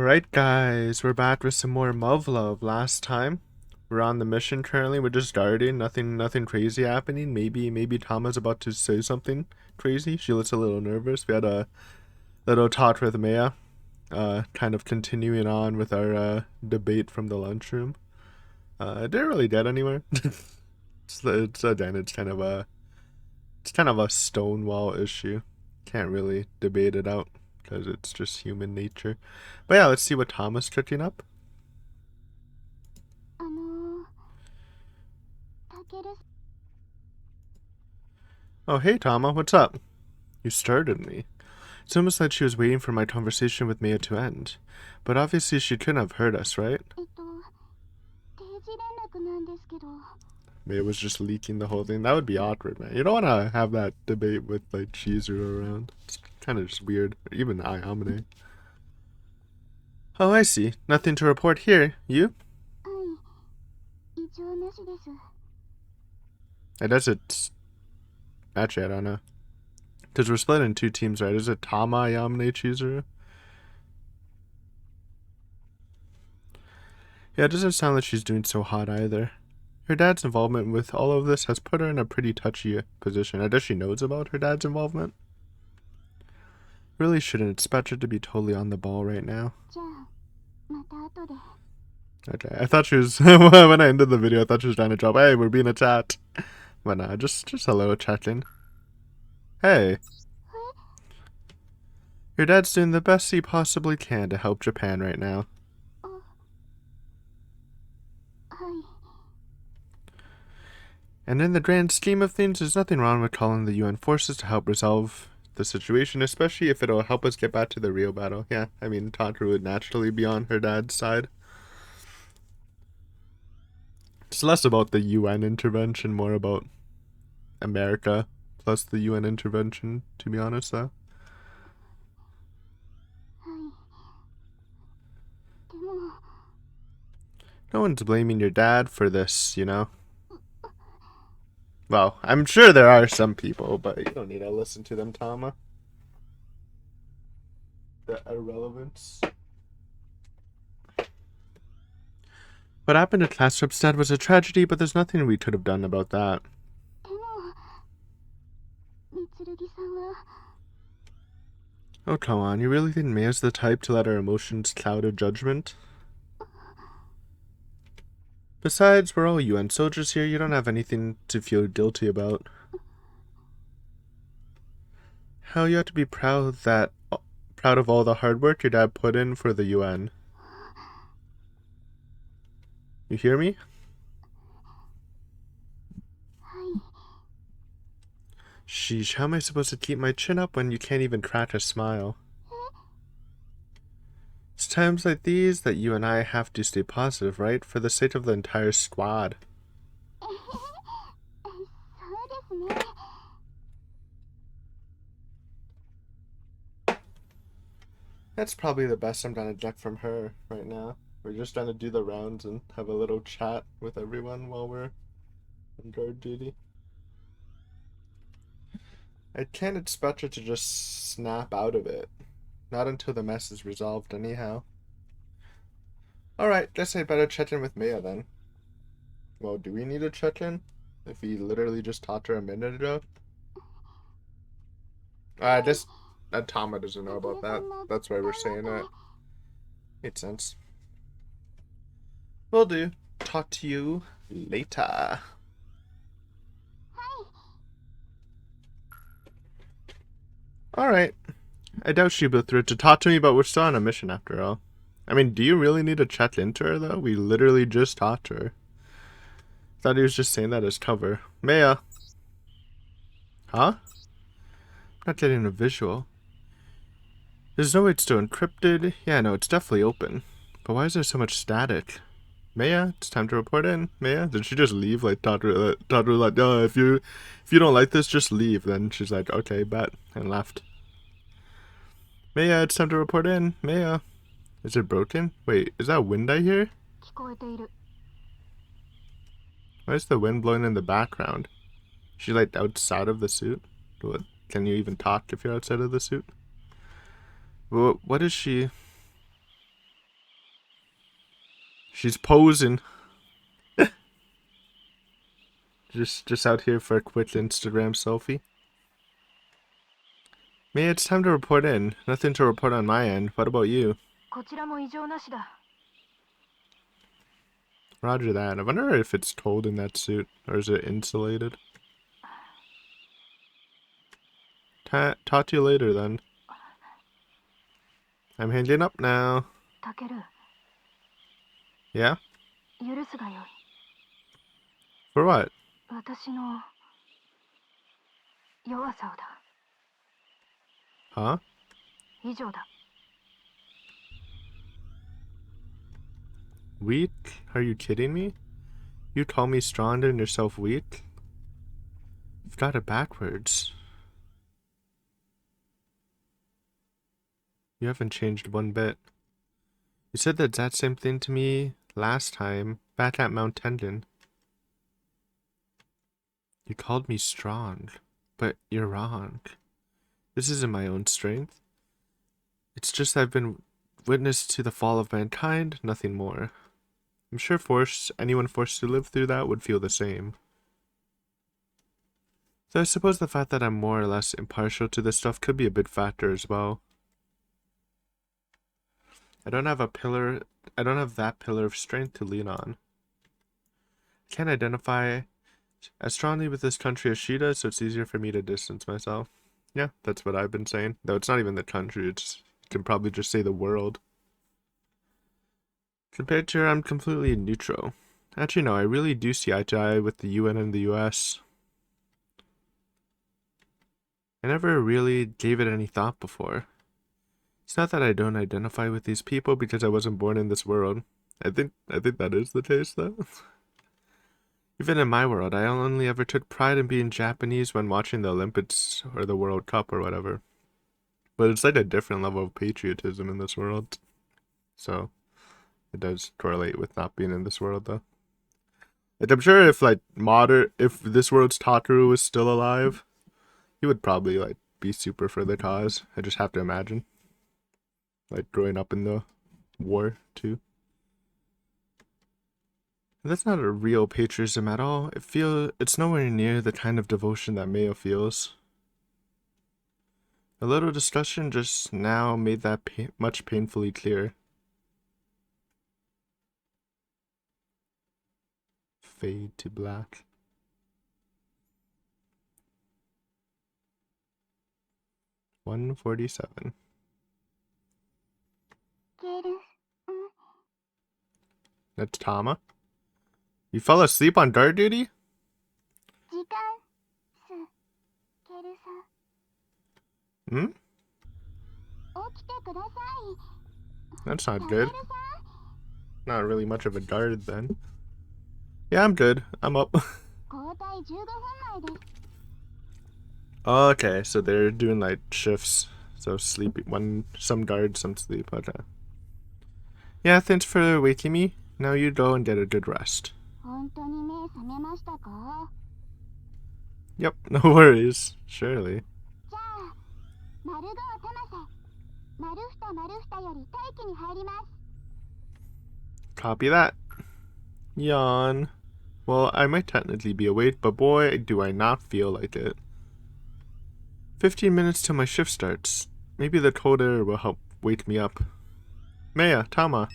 Alright guys, we're back with some more Muv Luv. Last time, we're on the mission currently, we're just starting, nothing crazy happening. Maybe Tama's about to say something crazy. She looks a little nervous. We had a little talk with Maya, kind of continuing on with our debate from the lunchroom. It didn't really get anywhere. Again, it's kind of a stonewall issue. Can't really debate it out because it's just human nature. But yeah, let's see what Thomas cooking up. Oh, hey Tama, what's up? You started me. It's almost like she was waiting for my conversation with Mia to end. But obviously she couldn't have heard us, right? Mia was just leaking the whole thing. That would be awkward, man. You don't want to have that debate with, like, Chizuru around. It's kind of just weird. Even Ayamane. Oh, I see. Nothing to report here. You? I guess it's... Actually, I don't know. Because we're split in two teams, right? Is it Tama, Ayamane, Chizuru? Yeah, it doesn't sound like she's doing so hot either. Her dad's involvement with all of this has put her in a pretty touchy position. I guess she knows about her dad's involvement. Really shouldn't expect her to be totally on the ball right now. Okay, I thought she was... when I ended the video, I thought she was trying to drop, hey, we're being attacked. But nah, just hello, check-in. Hey. Your dad's doing the best he possibly can to help Japan right now. And in the grand scheme of things, there's nothing wrong with calling the UN forces to help resolve the situation, especially if it'll help us get back to the real battle. Yeah, I mean, Tantra would naturally be on her dad's side. It's less about the UN intervention, more about America plus the UN intervention, to be honest, though. No one's blaming your dad for this, you know? Well, I'm sure there are some people, but you don't need to listen to them, Tama. The irrelevance. What happened to Classrup's dad was a tragedy, but there's nothing we could have done about that. Oh, come on, you really think Maya's the type to let her emotions cloud her judgment? Besides, we're all UN soldiers here, you don't have anything to feel guilty about. Hell, you have to be proud of all the hard work your dad put in for the UN. You hear me? Sheesh, how am I supposed to keep my chin up when you can't even crack a smile? It's times like these that you and I have to stay positive, right? For the sake of the entire squad. That's probably the best I'm gonna get from her right now. We're just trying to do the rounds and have a little chat with everyone while we're on guard duty. I can't expect her to just snap out of it. Not until the mess is resolved anyhow. Alright, guess I better check in with Maya then. Well, do we need to check in? If we literally just talked to her a minute ago? Just... Tama doesn't know about that. That's why we're saying that. Makes sense. Will do. Talk to you later. Alright. I doubt she'll be through to talk to me, but we're still on a mission after all. I mean, do you really need to check into her, though? We literally just talked to her. Thought he was just saying that as cover. Maya. Huh? Not getting a visual. There's no way it's still encrypted. Yeah, no, it's definitely open. But why is there so much static? Maya, it's time to report in. Maya, did she just leave? Like, Tadru like, oh, if you don't like this, just leave. Then she's like, okay, bet, and left. Maya, it's time to report in. Maya. Is it broken? Wait, is that wind I hear? Why is the wind blowing in the background? Is she like outside of the suit? What? Can you even talk if you're outside of the suit? What is she? She's posing. just out here for a quick Instagram selfie. May, it's time to report in. Nothing to report on my end. What about you? Roger that. I wonder if it's cold in that suit, or is it insulated? Talk to you later then. I'm hanging up now. Yeah? For what? Huh? Weak? Are you kidding me? You call me strong and yourself weak? You've got it backwards. You haven't changed one bit. You said the exact same thing to me last time, back at Mount Tendon. You called me strong, but you're wrong. This isn't my own strength. It's just I've been witness to the fall of mankind, nothing more. I'm sure anyone forced to live through that would feel the same. So I suppose the fact that I'm more or less impartial to this stuff could be a big factor as well. I don't have that pillar of strength to lean on. I can't identify as strongly with this country as she does, so it's easier for me to distance myself. Yeah, that's what I've been saying. Though it's not even the country, you can probably just say the world. Compared to her, I'm completely neutral. Actually, no, I really do see eye to eye with the UN and the US. I never really gave it any thought before. It's not that I don't identify with these people because I wasn't born in this world. I think that is the case, though. Even in my world, I only ever took pride in being Japanese when watching the Olympics or the World Cup or whatever. But it's like a different level of patriotism in this world. So, it does correlate with not being in this world, though. Like, I'm sure if, like, if this world's Takaru was still alive, he would probably, like, be super for the cause. I just have to imagine. Like, growing up in the war, too. That's not a real patriotism at all. It's nowhere near the kind of devotion that Mayo feels. A little discussion just now made that much painfully clear. Fade to black. $147. That's Tama. You fell asleep on guard duty? Hmm? That's not good. Not really much of a guard then. Yeah, I'm good. I'm up. Okay, so they're doing like shifts. So some guard, some sleep. Okay. Yeah, thanks for waking me. Now you go and get a good rest. Yep, no worries. Surely. Copy that. Yawn. Well, I might technically be awake, but boy, do I not feel like it. 15 minutes till my shift starts. Maybe the cold air will help wake me up. Maya, Tama.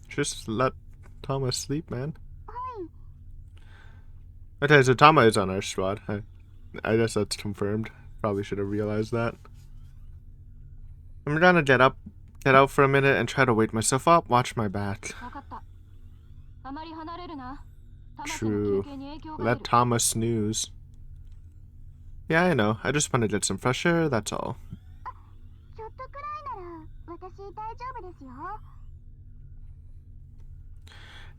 Just let Tama sleep, man. Okay, so Tama is on our squad. I guess that's confirmed. Probably should have realized that. I'm gonna get out for a minute and try to wake myself up, watch my back. True. Let Tama snooze. Yeah, I know. I just want to get some fresh air, that's all.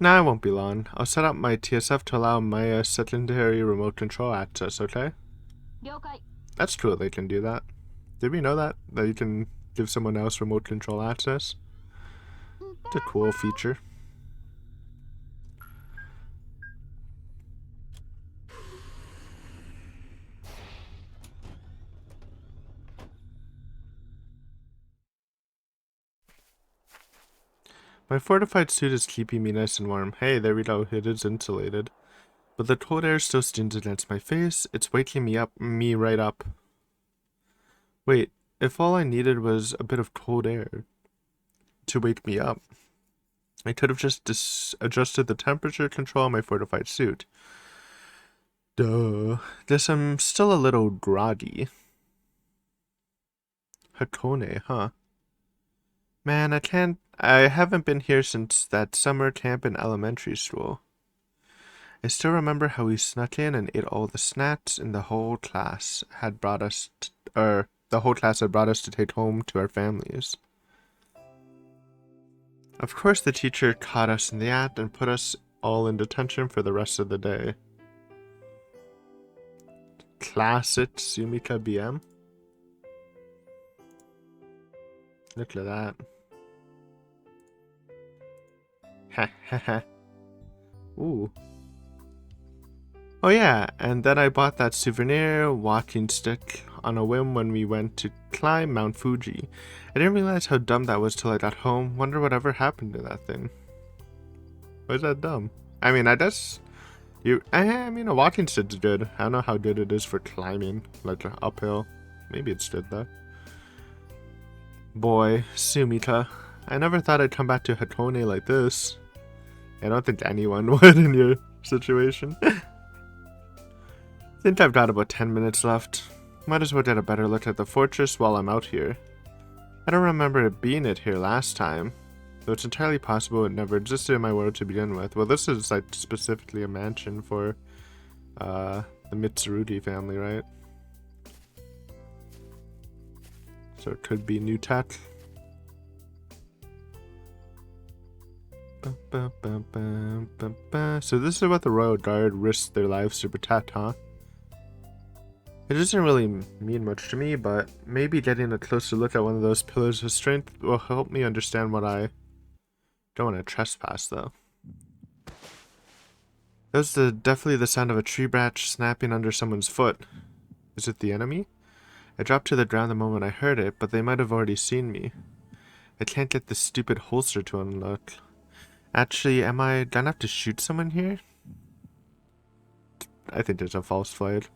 Nah, I won't be long. I'll set up my TSF to allow my secondary remote control access, okay? That's cool they can do that. Did we know that? That you can give someone else remote control access? It's a cool feature. My fortified suit is keeping me nice and warm. Hey, there we go. It is insulated. But the cold air still stings against my face. It's waking me right up. Wait, if all I needed was a bit of cold air to wake me up, I could have just adjusted the temperature control on my fortified suit. Duh. Guess I'm still a little groggy. Hakone, huh? Man, I haven't been here since that summer camp in elementary school. I still remember how we snuck in and ate all the snacks, and the whole class had brought us, to take home to our families. Of course, the teacher caught us in the act and put us all in detention for the rest of the day. Classic Sumika BM. Look at that. Ha ha ha. Ooh. Oh yeah, and then I bought that souvenir walking stick on a whim when we went to climb Mount Fuji. I didn't realize how dumb that was till I got home. Wonder whatever happened to that thing. Why is that dumb? I mean, I guess I mean, a walking stick's good. I don't know how good it is for climbing, like uphill. Maybe it's good though. Boy, Sumika, I never thought I'd come back to Hakone like this. I don't think anyone would in your situation. I think I've got about 10 minutes left. Might as well get a better look at the fortress while I'm out here. I don't remember it being here last time, though it's entirely possible it never existed in my world to begin with. Well, this is like specifically a mansion for the Mitsurugi family, right? So it could be new tech. So this is what the Royal Guard risked their lives to protect, huh? It doesn't really mean much to me, but maybe getting a closer look at one of those pillars of strength will help me understand what I don't want to trespass, though. That was definitely the sound of a tree branch snapping under someone's foot. Is it the enemy? I dropped to the ground the moment I heard it, but they might have already seen me. I can't get this stupid holster to unlock. Actually, am I gonna have to shoot someone here? I think there's a false flag.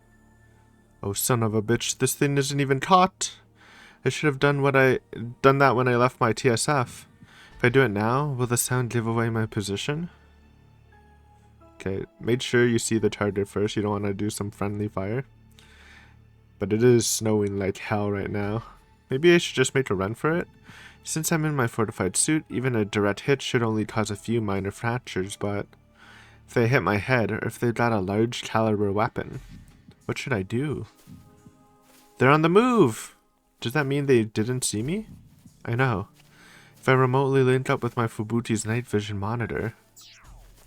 Oh, son of a bitch, this thing isn't even caught. I should have done that when I left my TSF. If I do it now, will the sound give away my position? Okay, make sure you see the target first. You don't want to do some friendly fire. But it is snowing like hell right now. Maybe I should just make a run for it? Since I'm in my fortified suit, even a direct hit should only cause a few minor fractures, but if they hit my head, or if they've got a large caliber weapon, what should I do? They're on the move! Does that mean they didn't see me? I know. If I remotely link up with my Fubuti's night vision monitor.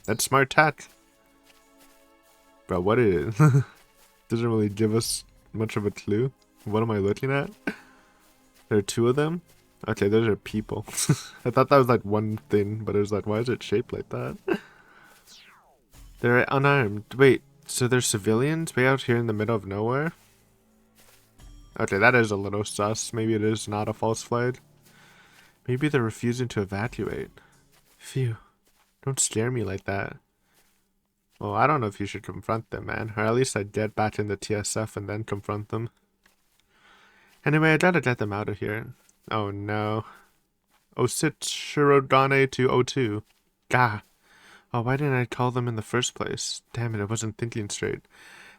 That's smart tech. Bro, what is it? Doesn't really give us much of a clue. What am I looking at? There are two of them? Okay, those are people. I thought that was like one thing, but it was like, why is it shaped like that? They're unarmed. Wait, so they're civilians way out here in the middle of nowhere? Okay, that is a little sus. Maybe it is not a false flag. Maybe they're refusing to evacuate. Phew. Don't scare me like that. Well, I don't know if you should confront them, man. Or at least I'd get back in the TSF and then confront them. Anyway, I gotta get them out of here. Oh no. Osit Shirodane to O2. Gah. Oh, why didn't I call them in the first place? Damn it, I wasn't thinking straight.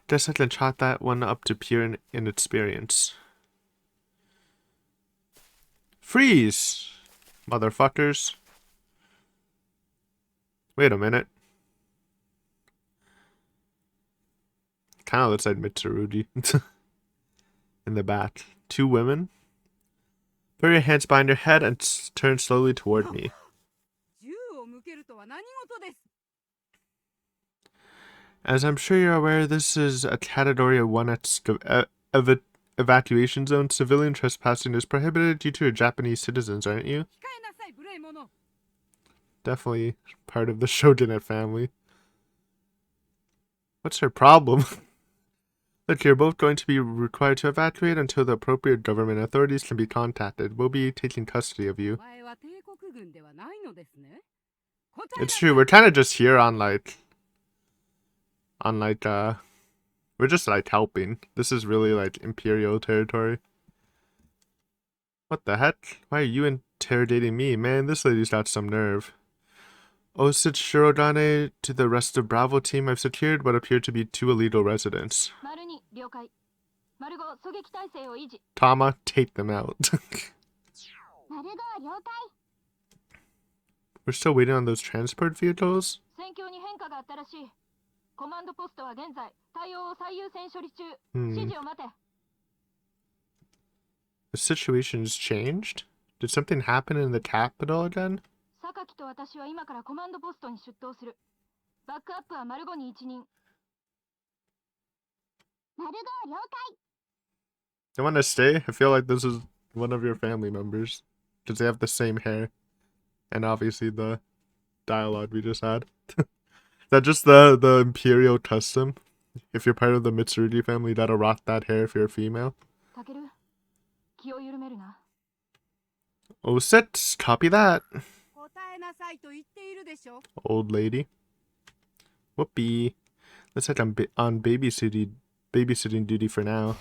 Guess I can chalk that one up to pure inexperience. Freeze! Motherfuckers. Wait a minute. Kinda looks like Mitsurugi. In the back. Two women. Put your hands behind your head and turn slowly toward me. As I'm sure you're aware, this is a Category 1 evacuation zone. Civilian trespassing is prohibited due to your Japanese citizens, aren't you? Definitely part of the Shogunate family. What's her problem? Look, you're both going to be required to evacuate until the appropriate government authorities can be contacted. We'll be taking custody of you. It's true, we're kind of just here on we're just like helping. This is really like Imperial territory. What the heck? Why are you interrogating me? Man, this lady's got some nerve. Osid Shirodane to the rest of Bravo team. I've secured what appear to be 2 illegal residents. Tama, take them out. We're still waiting on those transport vehicles? The situation's changed? Did something happen in the capital again? You want to stay? I feel like this is one of your family members. Because they have the same hair. And obviously the dialogue we just had. Is that just the Imperial custom? If you're part of the Mitsurugi family, that'll rock that hair if you're a female. Oh, set. Copy that. Old lady. Whoopee. Looks like I'm on babysitting duty for now.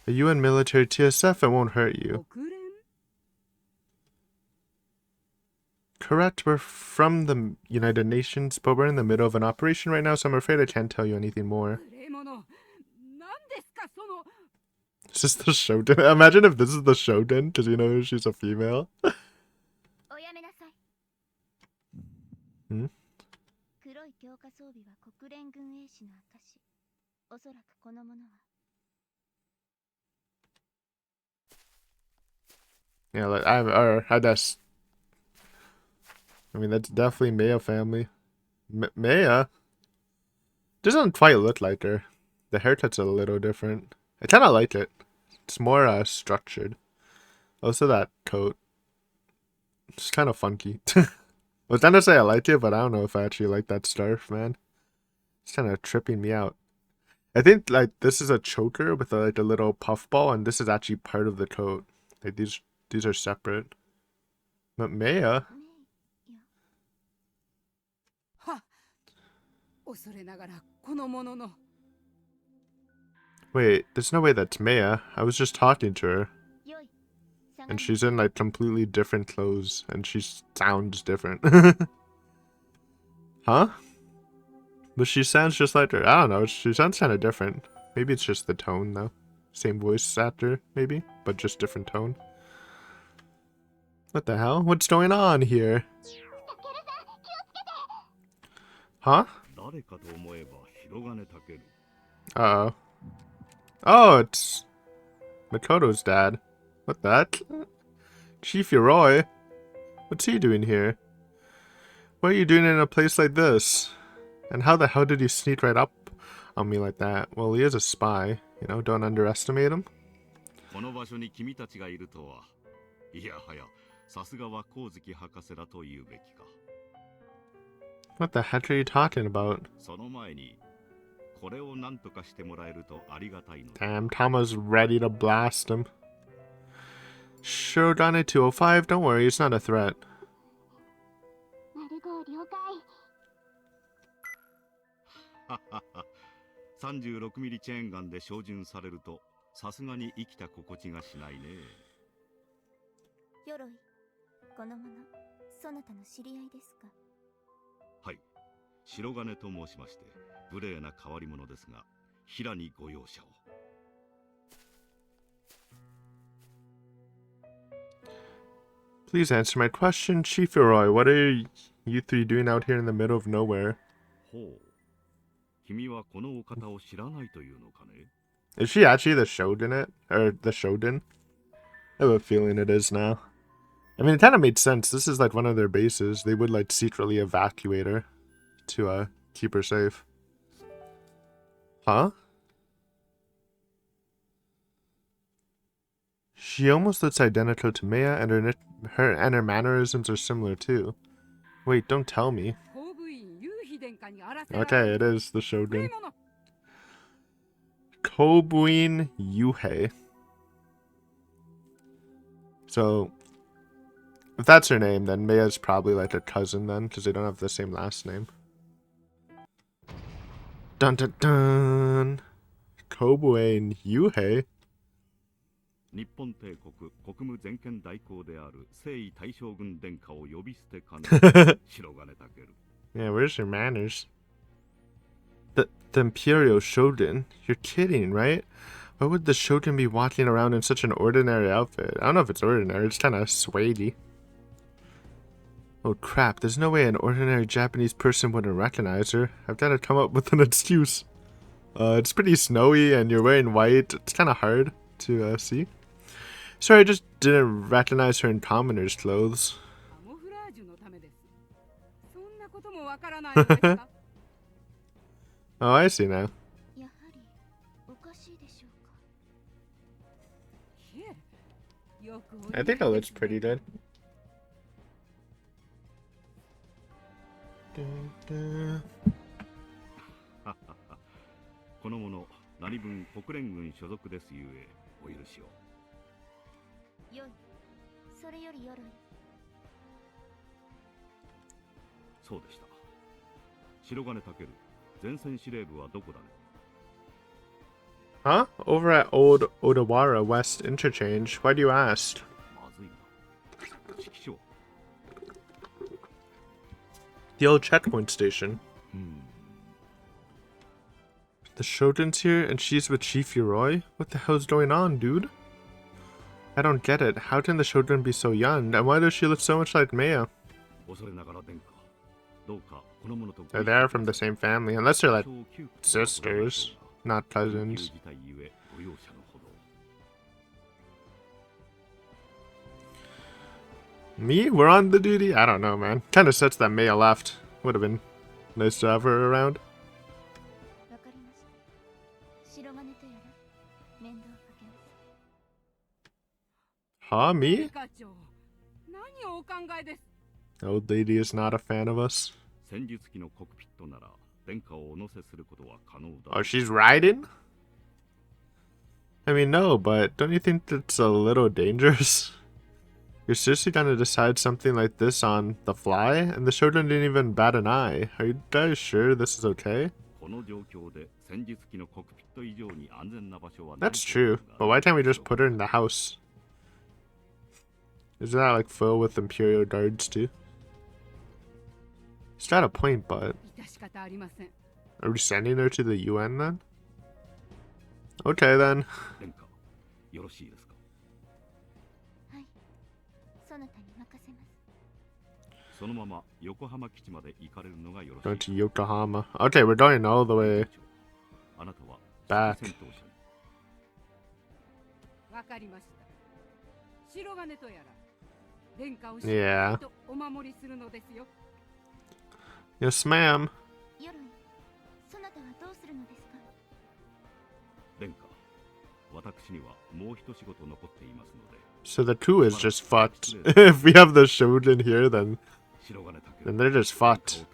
A UN military TSF, it won't hurt you. Correct, we're from the United Nations, but we're in the middle of an operation right now, so I'm afraid I can't tell you anything more. Is this the Shogun? Imagine if this is the Shogun, because you know she's a female. Yeah, like, I mean, that's definitely Maya family. Maya? Doesn't quite look like her. The haircut's a little different. I kind of like it. It's more structured. Also, that coat. It's kind of funky. I was trying to say I like it, but I don't know if I actually like that scarf, man. It's kind of tripping me out. I think like this is a choker with like a little puffball, and this is actually part of the coat. Like these are separate. But Maya. Wait, there's no way that's Maya. I was just talking to her. And she's in like completely different clothes, and she sounds different. Huh? But she sounds just like her. I don't know, she sounds kind of different. Maybe it's just the tone though. Same voice actor, maybe, but just different tone. What the hell? What's going on here? Huh? Uh-oh. Oh, it's Makoto's dad. What the heck? Chief Yoroi? What's he doing here? What are you doing in a place like this? And how the hell did he sneak right up on me like that? Well, he is a spy. You know, don't underestimate him. What the heck are you talking about? Damn, Tama's ready to blast him. Shirodane 205, don't worry, it's not a threat. Please answer my question, Chief Yoroi. What are you three doing out here in the middle of nowhere? Is she actually the Shogunate? Or the Shogun? I have a feeling it is now. I mean, it kind of made sense. This is like one of their bases. They would like secretly evacuate her to keep her safe. Huh? She almost looks identical to Maya, and her mannerisms are similar too. Wait, don't tell me. Okay, it is the Shogun. Kobuin Yuhei. So, if that's her name, then Meia's probably like a cousin then, because they don't have the same last name. Dun dun dun! Kobuei and Yuhei? 日本帝国国務全権代行である征夷大将軍殿下を呼び捨てかね白金健 Yeah, where's your manners? The Imperial Shogun? You're kidding, right? Why would the Shogun be walking around in such an ordinary outfit? I don't know if it's ordinary, it's kind of suede-y. Oh crap, there's no way an ordinary Japanese person wouldn't recognize her. I've got to come up with an excuse. It's pretty snowy and you're wearing white. It's kind of hard to see. Sorry, I just didn't recognize her in commoner's clothes. Oh, I see now. I think that looks pretty good. この者何分国連軍所属ですゆえお許しを。よい、それよりよろい。そうでした。白金健、前線司令部はどこだね。Huh? Over at Old Odawara West Interchange. Why do you ask? まずいな。指揮所。The old checkpoint station. The Shogun's here and she's with Chief Yoroi? What the hell's going on, dude? I don't get it. How can the Shogun be so young? And why does she look so much like Meia? They're from the same family, unless they're like sisters, not cousins. Me? We're on the duty? I don't know, man. Kinda sucks that Meia left. Would have been nice to have her around. Huh, me? Old lady is not a fan of us. Oh, she's riding? I mean, no, but don't you think that's a little dangerous? You're seriously gonna decide something like this on the fly? And the Shogun didn't even bat an eye. Are you guys sure this is okay? That's true, but why can't we just put her in the house? Isn't that like filled with Imperial guards too? He's got a point, but... Are we sending her to the UN then? Okay then. Go to Yokohama. Okay, we're going all the way back. Yeah. Yes, ma'am. So the coup is just fucked. If we have the Shogun here, then they're just fucked.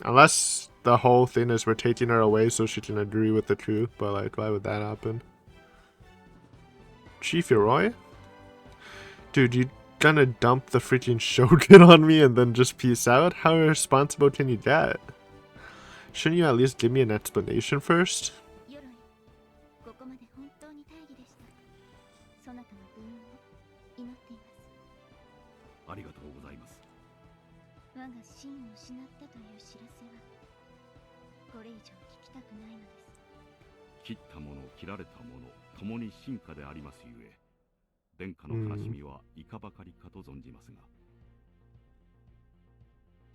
Unless the whole thing is we're taking her away so she can agree with the coup, but like, why would that happen? Chief Yoroi? Dude, you gonna dump the freaking Shogun on me and then just peace out? How irresponsible can you get? Shouldn't you at least give me an explanation first?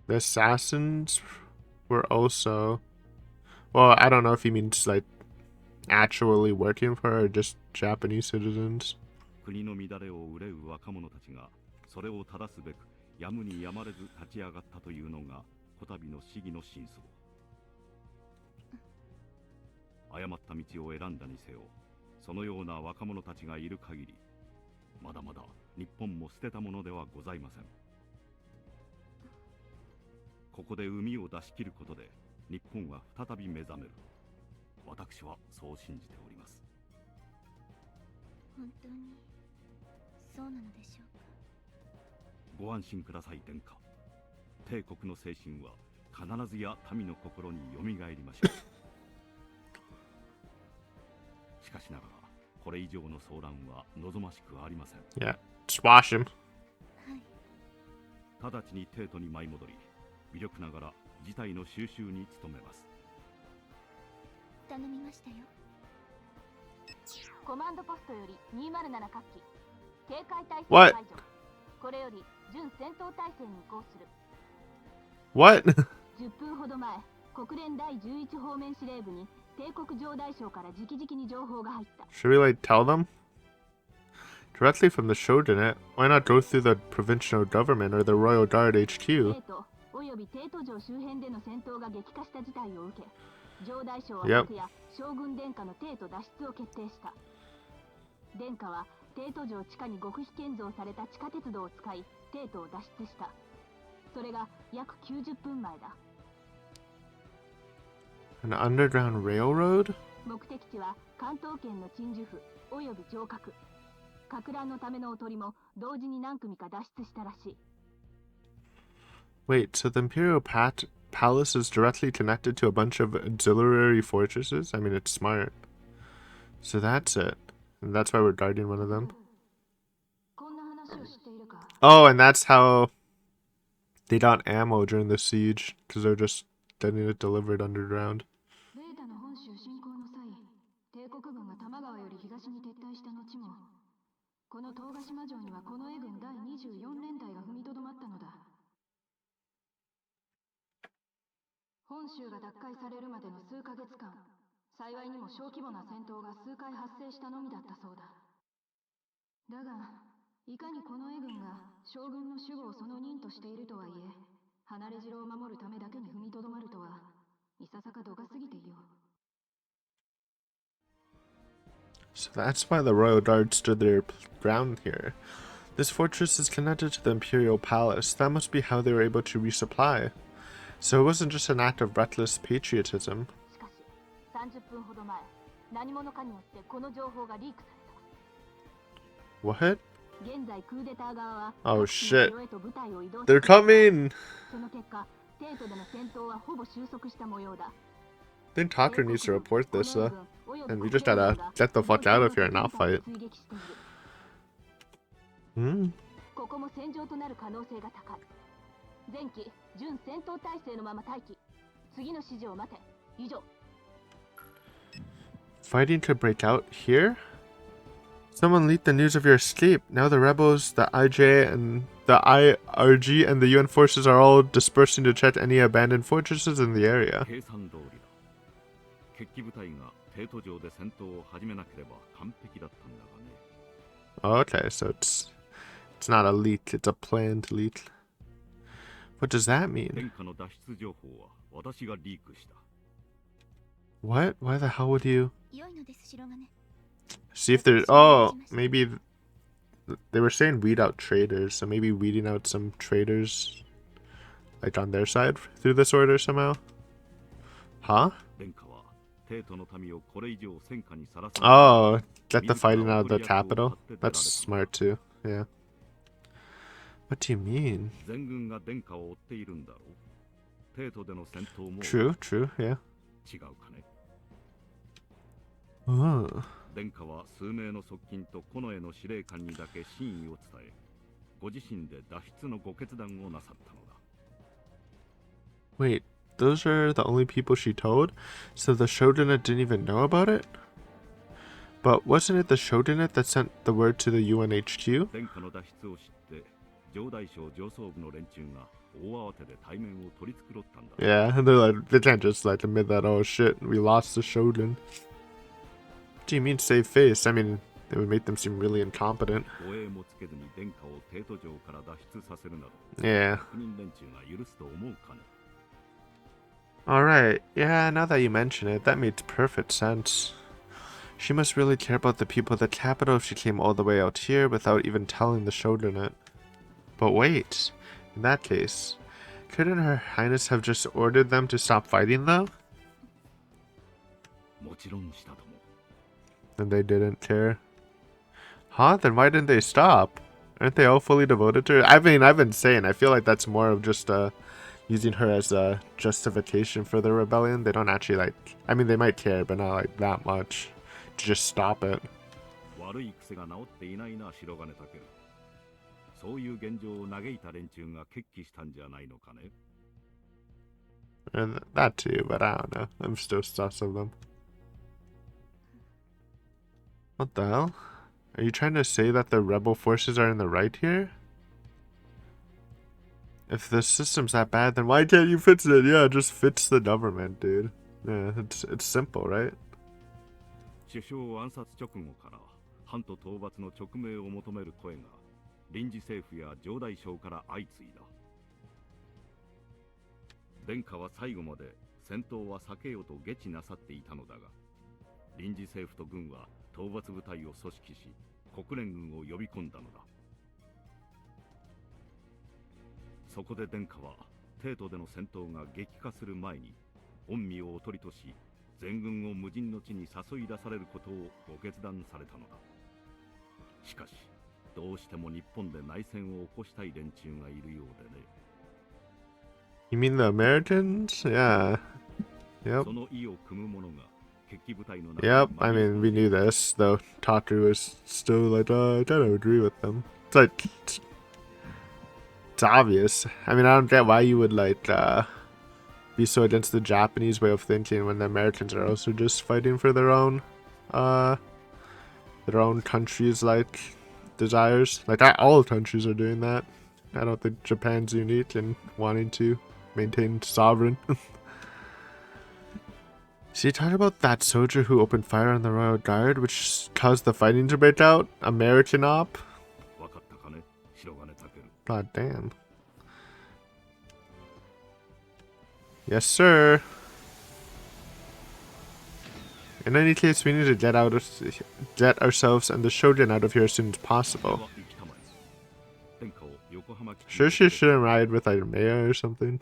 The assassins were also... Well, I don't know if he means like actually working for her or just Japanese citizens. そうなのでしょうか。ご安心ください殿下。帝国の精神は必ずや民の心によみがえりましょう。しかしながらこれ以上の騒乱は望ましくありません。 Yeah, swash him. はい。直ちに帝都に舞い戻り、微力ながら事態の収拾に努めます。頼みましたよ。コマンドポストより207各機警戒態勢 What? 解除。これより準戦闘態勢に移行する。 What? 10分ほど前、国連第11方面司令部に帝国上大将から直々に情報が入った。 Should we like tell them? Directly from the Shogunate? Why not go through the provincial government or the Royal Guard HQ? 帝都および帝都城周辺での戦闘が激化した事態を受け、上大将は Yep. 昨夜将軍殿下の帝都脱出を決定した。殿下は帝都城地下に極秘建造された地下鉄道を使い帝都を脱出した。それが約90分前だ。 An underground railroad? 目的地は関東圏の鎮守府および城郭。か乱のためのおとりも同時に何組か脱出したらしい。 Wait, so the Imperial Palace is directly connected to a bunch of auxiliary fortresses? I mean, it's smart. So that's it. And that's why we're guarding one of them. こんな話を知っているか。 Oh, and that's how they got ammo during the siege, because they're just getting it delivered underground. ベータの本州侵攻の際、帝国軍が多摩川より東に撤退した後も、この東ヶ島城にはこの英軍第24連隊が踏みとどまったのだ。本州が奪回されるまでの数ヶ月間、幸いにも小規模な戦闘が数回発生したのみだったそうだ。だが、いかにこの英軍が将軍の守護をその任としているとはいえ、離れ城を守るためだけに踏みとどまるとは、いささか度が過ぎていよう。 So that's why the Royal Guard stood their ground here. This fortress is connected to the Imperial Palace. That must be how they were able to resupply. So it wasn't just an act of reckless patriotism. しかし、30分ほど前、何者かによってこの情報がリークされた。 What? 現在クーデター側は Oh 各地の shit. 城へと部隊を移動 They're している。 coming! その結果、帝都での戦闘はほぼ収束した模様だ。 I think Tucker needs to report this, and we just gotta get the fuck out of here and not fight. ここも戦場となる可能性が高い。前期、準戦闘態勢のまま待機。次の指示を待て。以上。 Fighting could break out here? Someone leaked the news of your escape. Now the rebels, the IJ and the IRG and the UN forces are all dispersing to check any abandoned fortresses in the area. 計算通りだ。決起部隊が帝都城で戦闘を始めなければ完璧だったんだがね。 Okay, so it's not a leak, it's a planned leak. What does that mean? 殿下の脱出情報は私がリークした。 What? Why the hell would you? 良いのです、城がね。 See if there's... Oh, maybe... They were saying weed out traders, so maybe weeding out some traders, like on their side, through this order somehow? Huh? 殿下は帝都の民をこれ以上戦火にさらさ Oh, get the fighting out of the capital? That's smart too, yeah. What do you mean? 全軍が殿下を追っているんだろう。帝都での戦闘も True, true, yeah. 違うかね。 Oh. 殿下は数名の側近と近衛の司令官にだけ真意を伝え、ご自身で脱出のご決断をなさったのだ。 Wait, those are the only people she told? So the Shogunate didn't even know about it? But wasn't it the Shogunate that sent the word to the UNHQ? 殿下の脱出を知って、上大将上層部の連中が大慌てで対面を取り繕ったんだ。 Yeah, they're like, they can't just like admit that, oh shit, we lost the Shogun. What do you mean save face? I mean, it would make them seem really incompetent. 護衛もつけずに殿下を帝都城から脱出させるなど、 Yeah. 悪人連中が許すと思うかね。 Alright, yeah, now that you mention it, that makes perfect sense. She must really care about the people of the capital if she came all the way out here without even telling the Shogunate. But wait, in that case, couldn't Her Highness have just ordered them to stop fighting though? もちろんしたとも。 And they didn't care. Huh? Then why didn't they stop? Aren't they all fully devoted to her? I mean, I've been saying, I feel like that's more of just using her as a justification for the rebellion. They don't actually like, I mean, they might care, but not like that much to just stop it. 悪い癖が治っていないな、白金武。そういう現状を嘆いた連中が決起したんじゃないのかね。And that too, but I don't know. I'm still sus of them. What the hell? Are you trying to say that the rebel forces are in the right here? If the system's that bad, then why can't you fix it? Yeah, just fix the government, dude. Yeah, it's simple, right? 首相暗殺直後から反都討伐の直命を求める声が臨時政府や上大省から相次いだ。殿下は最後まで戦闘は避けようと下知なさっていたのだが、臨時政府と軍は討伐部隊を組織し、国連軍を呼び込んだのだ。そこで殿下は帝都での戦闘が激化する前に御身をおとりとし、全軍を無人の地に誘い出されることをご決断されたのだ。しかしどうしても日本で内戦を起こしたい連中がいるようでね。You mean the Americans? Yeah. Yep. その意を組む者が決起部隊の中に Yep, I mean, we knew this, though Tatu was still like, I don't agree with them. It's like, it's obvious. I mean, I don't get why you would, like, be so against the Japanese way of thinking when the Americans are also just fighting for their own country's, like, desires. Like, all countries are doing that. I don't think Japan's unique in wanting to maintain sovereign. So you talk about that soldier who opened fire on the Royal Guard, which caused the fighting to break out? American op? 分かったかね、白金武。 God damn. Yes, sir. In any case, we need to get ourselves and the Shogun out of here as soon as possible. Sure, she shouldn't ride with like a mayor or something.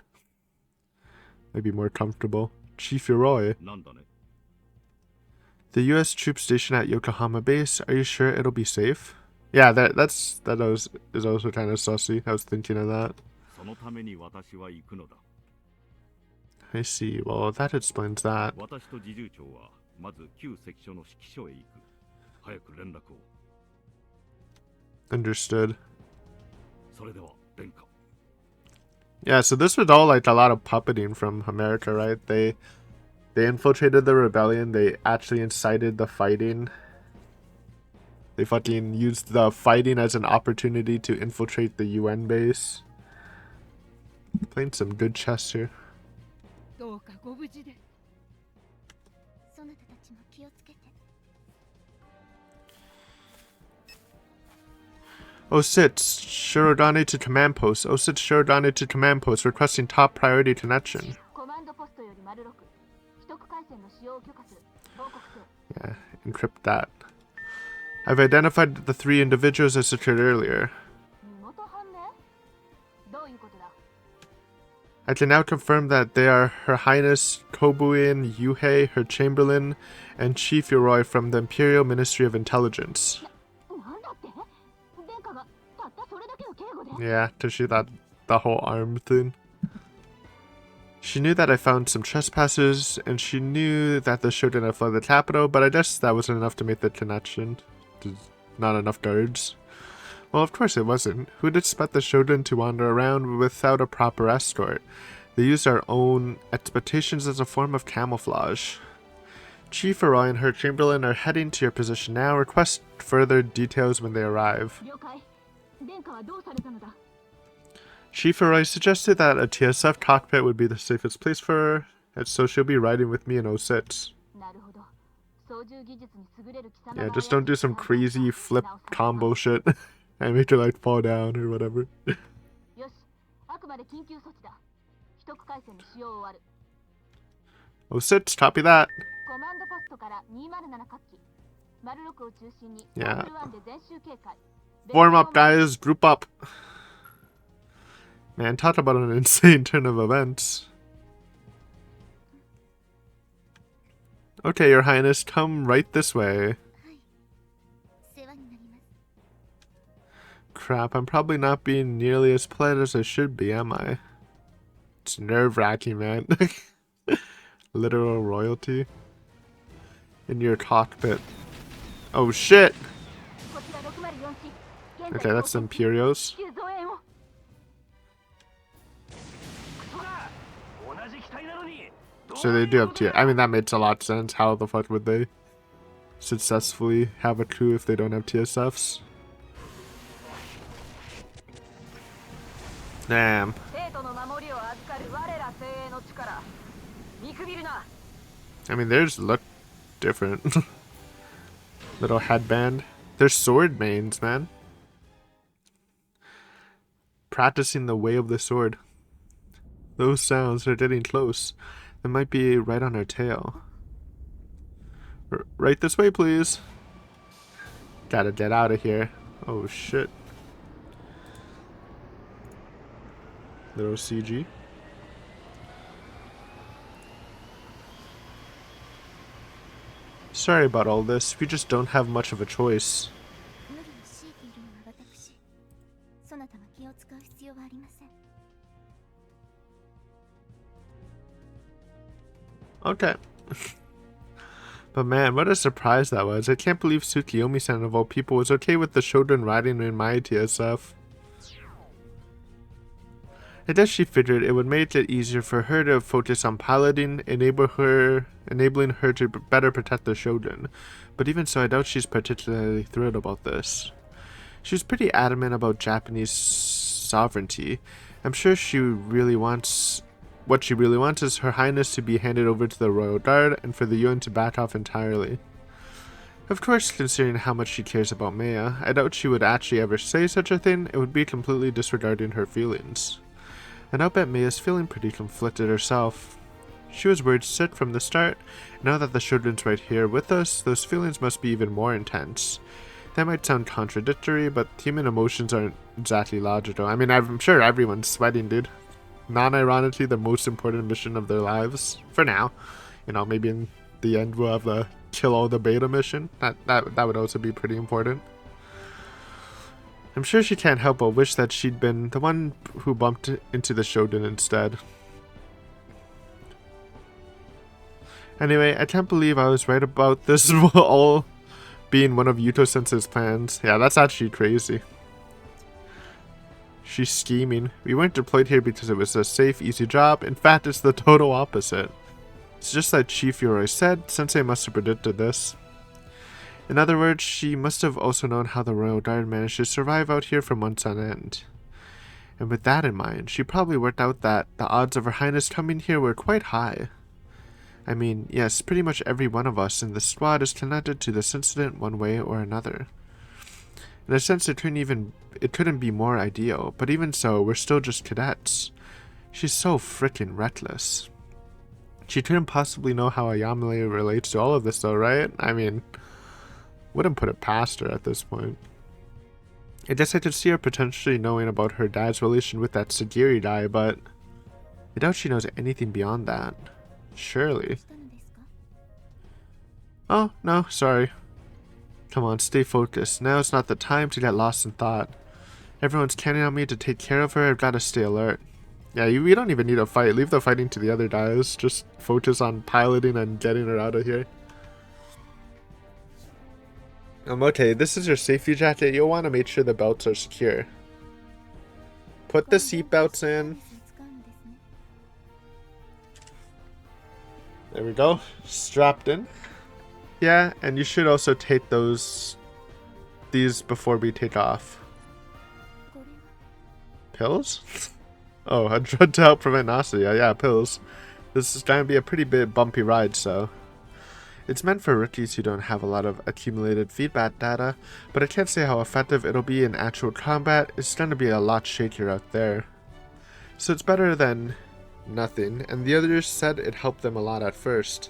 Maybe more comfortable. Chief Yoroi. なんだね。 The U.S. troops stationed at Yokohama base. Are you sure it'll be safe? Yeah, that is also kind of sussy. I was thinking of that. そのために私は行くのだ。 I see. Well, that explains that. 私と侍従長はまず旧関所の指揮所へ行く。早く連絡を。 Understood. それでは殿下。 Yeah, so this was all like a lot of puppeting from America, right? They infiltrated the rebellion. They actually incited the fighting. They fucking used the fighting as an opportunity to infiltrate the UN base. Playing some good chess here. どうかご無事で。そなたたちも気をつけて。O6, Shirodane to command post. O6, Shirodane to command post, requesting top priority connection. コマンドポストより丸6、秘匿回線の使用を許可する。報告せよ。 Yeah, encrypt that. I've identified the 3 individuals I secured earlier. 身元判明？どういうことだ？ I can now confirm that they are Her Highness Kobuin Yuhei, her Chamberlain, and Chief Yoroi from the Imperial Ministry of Intelligence. なんだって？殿下がたったそれだけの警護で？ Yeah, to shoot that the whole arm thing. She knew that I found some trespassers, and she knew that the Shogun had fled the capital, but I guess that wasn't enough to make the connection. Not enough guards. Well, of course it wasn't. Who'd expect the Shogun to wander around without a proper escort? They used our own expectations as a form of camouflage. Chief Arroy and her Chamberlain are heading to your position now. Request further details when they arrive. 了解。殿下はどうされたのだ？ Chief Arroy suggested that a TSF cockpit would be the safest place for her, and so she'll be riding with me in 06. なるほど。操縦技術に優れる貴様 Yeah, が just don't do some crazy flip combo shit and make her like fall down or whatever. よし、あくまで緊急措置だ。秘匿回線の使用を終わる。 06, copy that. コマンドポストから207各機、丸6を中心に Yeah. 1で全集警戒。 Form up, guys. Group up. Man, talk about an insane turn of events. Okay, Your Highness, come right this way. はい。世話になります。crap. I'm probably not being nearly as polite as I should be, am I? It's nerve-wracking, man. Literal royalty. In your cockpit. Oh shit! Okay, that's Imperios. So they do have tier. I mean, that makes a lot of sense. How the fuck would they successfully have a crew if they don't have TSFs? Damn. I mean, theirs look different. Little headband. They're sword mains, man. Practicing the way of the sword. Those sounds are getting close. They might be right on our tail. Right this way, please. Gotta get out of here. Oh shit. Little CG. Sorry about all this. We just don't have much of a choice. Okay. But man, what a surprise that was. I can't believe Tsukiyomi-san of all people was okay with the Shogun riding in my TSF. I guess she figured it would make it easier for her to focus on piloting, enabling her to better protect the Shogun. But even so, I doubt she's particularly thrilled about this. She was pretty adamant about Japanese sovereignty. I'm sure what she really wants is Her Highness to be handed over to the Royal Guard and for the UN to back off entirely. Of course, considering how much she cares about Maya, I doubt she would actually ever say such a thing. It would be completely disregarding her feelings. And I'll bet Maya's feeling pretty conflicted herself. She was worried sick from the start. Now that the Shogun's right here with us, those feelings must be even more intense. That might sound contradictory, but human emotions aren't exactly logical. I mean, I'm sure everyone's sweating, dude. Non-ironically, the most important mission of their lives. For now. You know, maybe in the end we'll have the kill all the beta mission. That would also be pretty important. I'm sure she can't help but wish that she'd been the one who bumped into the Shogun instead. Anyway, I can't believe I was right about this all being one of Yuto-sensei's plans. Yeah, that's actually crazy. She's scheming. We weren't deployed here because it was a safe, easy job. In fact, it's the total opposite. It's just like Chief Yoroi said, Sensei must have predicted this. In other words, she must have also known how the Royal Guard managed to survive out here for months on end. And with that in mind, she probably worked out that the odds of Her Highness coming here were quite high. I mean, yes, pretty much every one of us in the squad is connected to this incident one way or another. In a sense, it couldn't be more ideal, but even so, we're still just cadets. She's so frickin' reckless. She couldn't possibly know how Ayamale relates to all of this though, right? I mean, wouldn't put it past her at this point. I guess I could see her potentially knowing about her dad's relation with that Sagiri guy, but I doubt she knows anything beyond that. Surely. Oh, no, sorry. Come on, stay focused. Now is not the time to get lost in thought. Everyone's counting on me to take care of her. I've got to stay alert. Yeah, we don't even need to fight. Leave the fighting to the other guys. Just focus on piloting and getting her out of here. Okay, this is your safety jacket. You'll want to make sure the belts are secure. Put the seat belts in. There we go. Strapped in. Yeah, and you should also take these before we take off. Pills? Oh, a drug to help prevent nausea. Yeah, pills. This is going to be a pretty bit bumpy ride, so... It's meant for rookies who don't have a lot of accumulated feedback data, but I can't say how effective it'll be in actual combat. It's going to be a lot shakier out there. So it's better than nothing, and the others said it helped them a lot at first.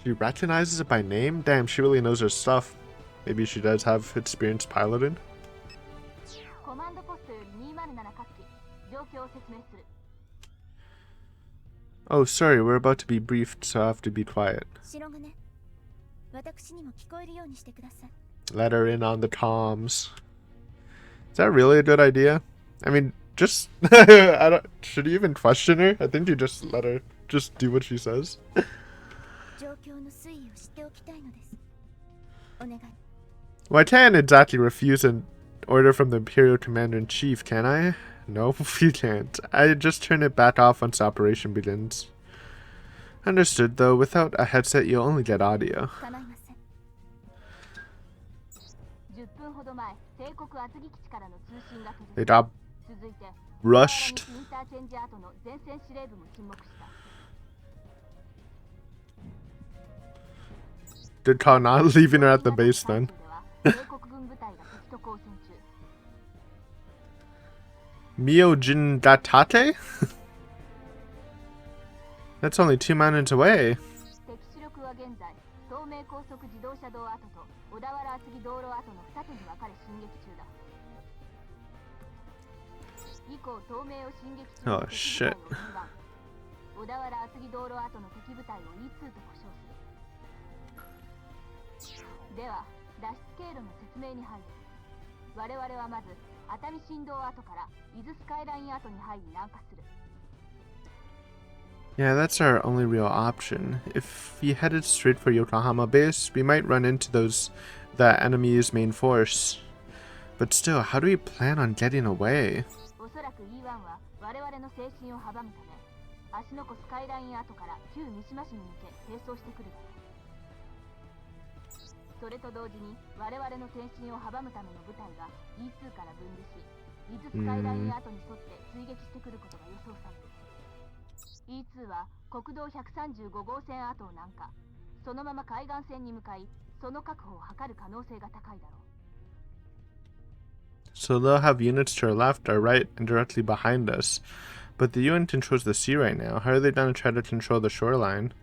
She recognizes it by name? Damn, she really knows her stuff. Maybe she does have experience piloting. Oh, sorry, we're about to be briefed, so I have to be quiet. 白金、私にも聞こえるようにしてください。 Let her in on the comms. Is that really a good idea? I mean, just I don't. Should you even question her? I think you just let her just do what she says. 状況の推移を知っておきたいのです。お願い。 Well, I can't exactly refuse an order from the Imperial Commander-in-Chief, can I? No, you can't. I just turn it back off once the operation begins. Understood, though. Without a headset, you'll only get audio. 構いません。 10分ほど前、帝国厚木基地からの通信が途絶 They え、 got 続いて rushed. インターチェンジ後の前線司令部も沈黙した。 Good call not leaving her at the base then. 帝国軍部隊が敵と交戦中。 Myojin Datate? That's only 2 mountains away. 敵主力は現在、東名高速自動車道跡と小田原厚木道路跡の2手に分かれ進撃中だ。以降、東名を進撃中の Oh, 敵部 shit. 隊を E1、小田原厚木道路跡の敵部隊を E2 と呼称する。では、脱出経路の説明に入る。我々はまず、熱海新道跡から伊豆スカイライン跡に入り南下する。 Yeah, that's our only real option. If we headed straight for Yokohama base, we might run into that enemy's main force. But still, how do we plan on getting away? おそらく E1 は我々の精神を阻むため、芦ノ湖スカイライン跡から旧三島市に向け並走してくるだろう。それと同時に我々の転進を阻むための部隊が E2 から分離し、伊豆スカイライン跡に沿って追撃してくることが予想される。E2 は国道135号線跡を南下、そのまま海岸線に向かい、その確保を図る可能性が高いだろう。 So they'll have units to our left, our right, and directly behind us. But the UN controls the sea right now. How are they going to try to control the shoreline?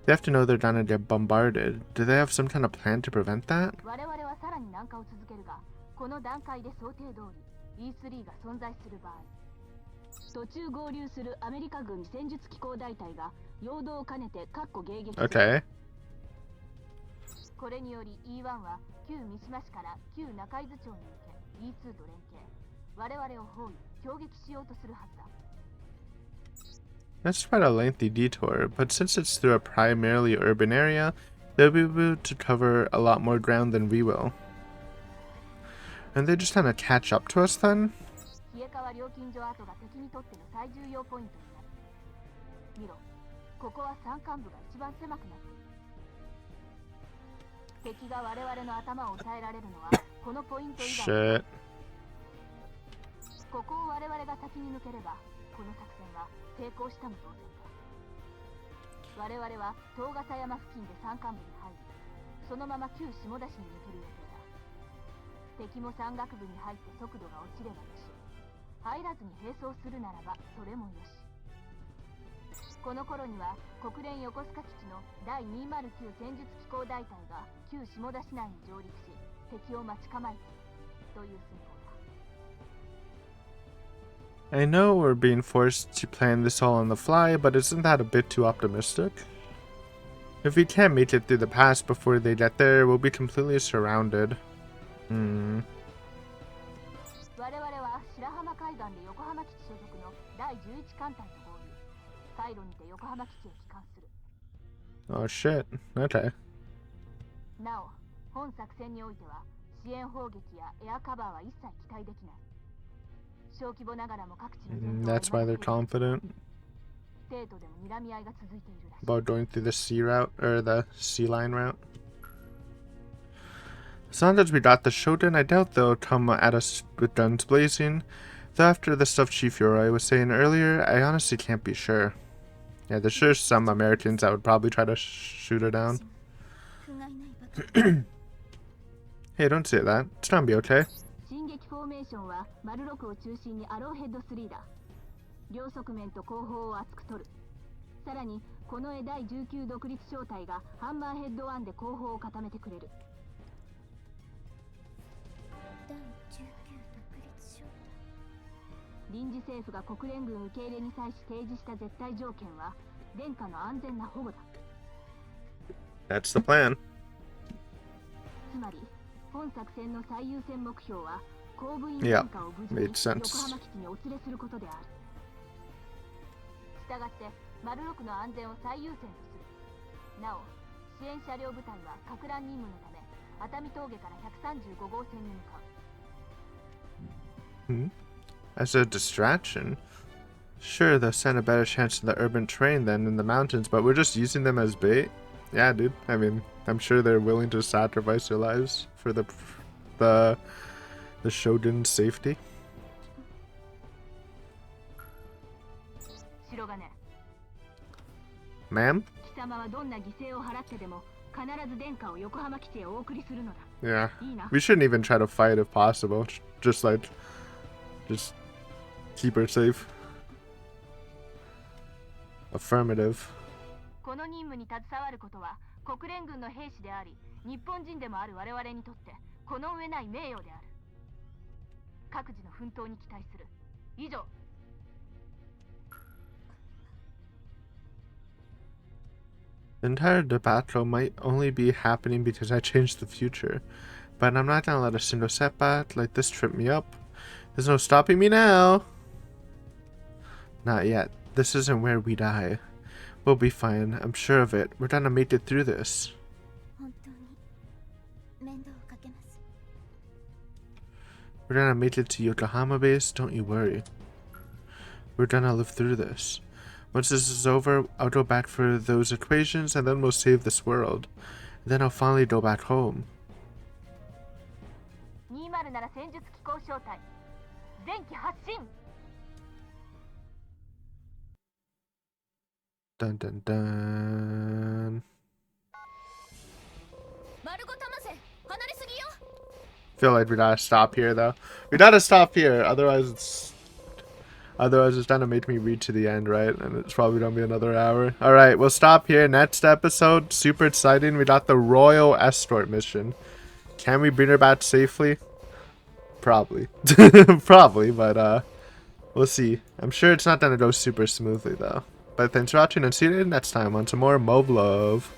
They have to know they're going to get bombarded. Do they have some kind of plan to prevent that? 我々はさらに南下を続けるが、この段階で想定通り E3 が存在する場合、途中合流するアメリカ軍戦術機構大隊が陽動を兼ねて迎撃する。 Okay. これにより E1 は旧三島市から旧中伊豆町に向け E2 と連携、我々を包囲、攻撃しようとするはずだ。 That's quite a lengthy detour, but since it's through a primarily urban area, they'll be able to cover a lot more ground than we will. And they just kind of catch up to us then? 冷川料金所跡が敵にとっての最重要ポイントになる。見ろ、ここは山間部が一番狭くなっている。敵が我々の頭を抑えられるのはこのポイント以外。 Shit. ここを我々が先に抜ければ、この作戦は成功したも同然だ。我々は東笠山付近で山間部に入り、そのまま旧下田市に抜ける予定だ。敵も山岳部に入って速度が落ちればよし、入らずに並走するならばそれもよし。この頃には国連横須賀基地の第209戦術機構大隊が旧下田市内に上陸し、敵を待ち構えているという寸法だ。 I know we're being forced to plan this all on the fly, but isn't that a bit too optimistic? If we can't make it through the pass before they get there, we'll be completely surrounded. 我々は白浜海岸で横浜基地所属の第11艦隊と合流。海路にて横浜基地へ帰還する。 Oh shit. Okay. なお、本作戦においては支援砲撃やエアカバーは一切期待できない。小規模ながらも各地の戦闘は That's why they're confident 帝都でも睨み合いが続いているらしい。 about going through the sea route, or the sea line route. As long as we got the Shoten, I doubt they'll come at us with guns blazing. Though after the stuff Chief Yoroi was saying earlier, I honestly can't be sure. Yeah, there's sure some Americans that would probably try to shoot her down. 不甲斐ないばかり。 Hey, don't say that. It's gonna be okay. 進撃フォーメーションは丸6を中心にアローヘッド3だ。両側面と後方を厚く取る。さらにこの絵第19独立小隊がハンマーヘッド1で後方を固めてくれる。第19独立小隊。臨時政府が国連軍受け入れに際し提示した絶対条件は殿下の安全な保護だ。 That's the plan. つまり本作戦の最優先目標は後部員 Yeah, 殿下を無事に made sense. 横浜基地にお連れすることである。したがって丸6の安全を最優先とする。なお支援車両部隊は撹乱任務のため熱海峠から135号線に向かう。 Hmm? As a distraction? Sure, they'll stand a better chance in the urban terrain than in the mountains, but we're just using them as bait? Yeah, dude. I mean, I'm sure they're willing to sacrifice their lives for the Shogun's safety. 白金、 Ma'am? 貴様はどんな犠牲を払ってでも必ず殿下を横浜基地へお送りするのだ。 Yeah. いいな。 We shouldn't even try to fight if possible. Just keep her safe. Affirmative. この任務に携わることは国連軍の兵士であり日本人でもある我々にとってこの上ない名誉である。各自の奮闘に期待する。以上。 The entire debacle might only be happening because I changed the future. But I'm not gonna let a single setback like this trip me up. There's no stopping me now. Not yet. This isn't where we die. We'll be fine. I'm sure of it. We're gonna make it through this. 本当に面倒をかけます。 We're gonna make it to Yokohama base. Don't you worry. We're gonna live through this. Once this is over, I'll go back for those equations and then we'll save this world. Then I'll finally go back home. 207戦術機構小隊前期発進。 Dun dun dun. 丸ごたませ離れすぎよ。 Feel like we gotta stop here though. We gotta stop here, otherwise it's gonna make me read to the end, right? And it's probably gonna be another hour. Alright, we'll stop here. Next episode, super exciting. We got the Royal Escort mission. Can we bring her back safely? Probably. Probably, but we'll see. I'm sure it's not gonna go super smoothly though. But thanks for watching and see you next time on some more Muv Luv.